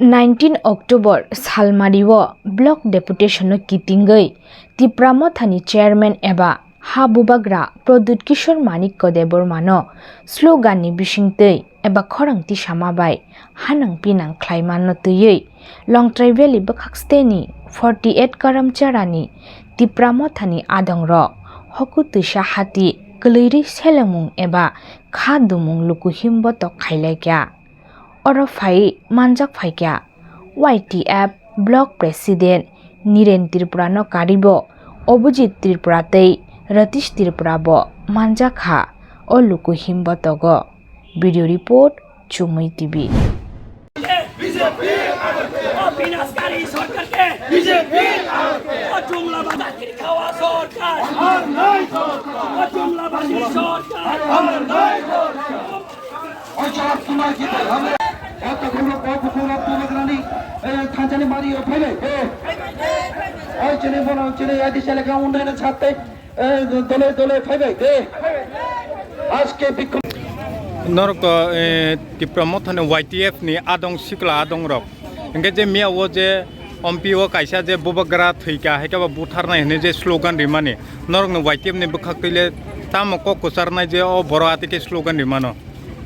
19 October Salmariwo Block Deputation Kitingei Tipra Mothani Chairman Eba Ha Bubagra Produt Kishor Manik Kodebor Mano Slogan Bisingtei Eba Khorang Tisalaikha Bai Hanang Pinang Rimano Twiwi Long Twiwi Khorang 48Karamcherra Tipra Mothani Adongrok Hoku Tisha Hati Keliri Selemung Eba Khadumung Lukuhimbo Tok Tisalaikha Oro Fai Manjak Faikya YTF Block President Niren Tripura no Karibo Obujit Tripura Tei Ratish Tripura Bo Manjakha O Luku Himbo Togo Video Report CHUMUI TV Norok Tipra Motha YTF ni adong sikla adong rok engke je mia wo je ompiwo kaisa je Bubagra thika hekaba butharnai hene je slogan rimani norok no YTF ni bukhaktile tamoko kusarnai je o boro atike slogan rimano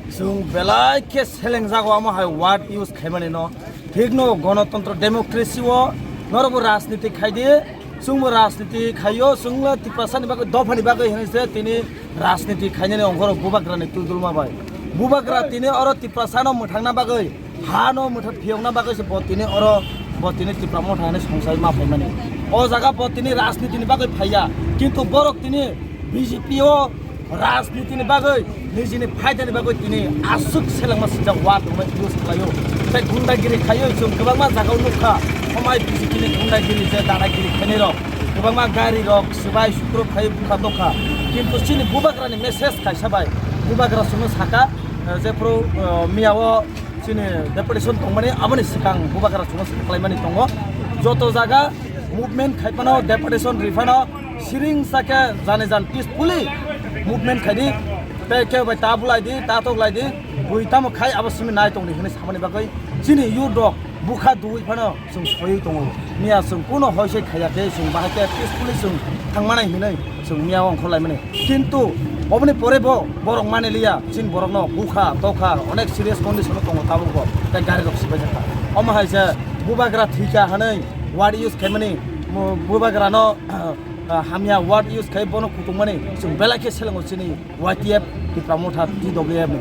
sung belai ke seleng jago amo hai word use khaimani no ঠিক no গণতন্ত্র democracy ও নরব রাজনীতি খাইদে সুংমো রাজনীতি খাইও সুংলা তিপ্রাসানি বাগৈ দফানি বাগৈ হইছে তিনি রাজনীতি খাইনে অঙ্গর বুবাগ্রানি তুলদুলমা বাই বুবাগ্রা তিনি অর তিপ্রাসানো মুঠাংনা বাগৈ হানো মুঠা ফিয়ংনা বাগৈ সে বতিনি অর বতিনি তিপ্রা মঠানে সংসাই মা ফাইমানি ও জায়গা বতিনি রাজনীতিনি বাগৈ ফাইয়া কিন্তু বরক তিনি বিজেপি ও রাজনীতিনি বাগৈ निजिनि फायदानि बागै दिनै आसुक सेलांमा सिजा वाद दंबाय इउज खालायो जाय गुन्डागिरि खायो जों गोबांमा जागाव नुखा समाय बिजिपिनि गुन्डागिरि जे दानागिरि खायनाय रक गोबांमा गारि रक सिबाय सुक्र खायो बुखा दखा किन्तु सिनि बुबाग्रानि मेसेज खायसाबाय बुबाग्रा सुनो साका जे प्रो मियावो सिनि डेपुटेशन दंमाने आबनि सिगां बुबाग्रा सुनो खालायमानि दङ जत जागा मुभमेन्ट खायपानो डेपुटेशन रिफानो सिरिं साके जाने जान पिसफुली movement खायदि Peke by tabulai di, tato lady, Buitamo Kai Abasimi night on the Hamya Bai, Chini, you dog, Buka do it, some Soyton, Mia some Kuno Hoshe Kayake, some Bahaka, peacefully, Tangmana Hine, some Mia on Colamene, Kinto, Omni Porebo, Borong Manelia, Chin Borono, Buka, Toka, on next serious condition of Tabuko, the Gary of Sibajaka. Omaha Bubagra Tika Hanay, what use Kemani, Bubagrano. Hamya what use Kaibono Kutumani, some Belake Selangosini, YTF, Tipra Motha, TWM.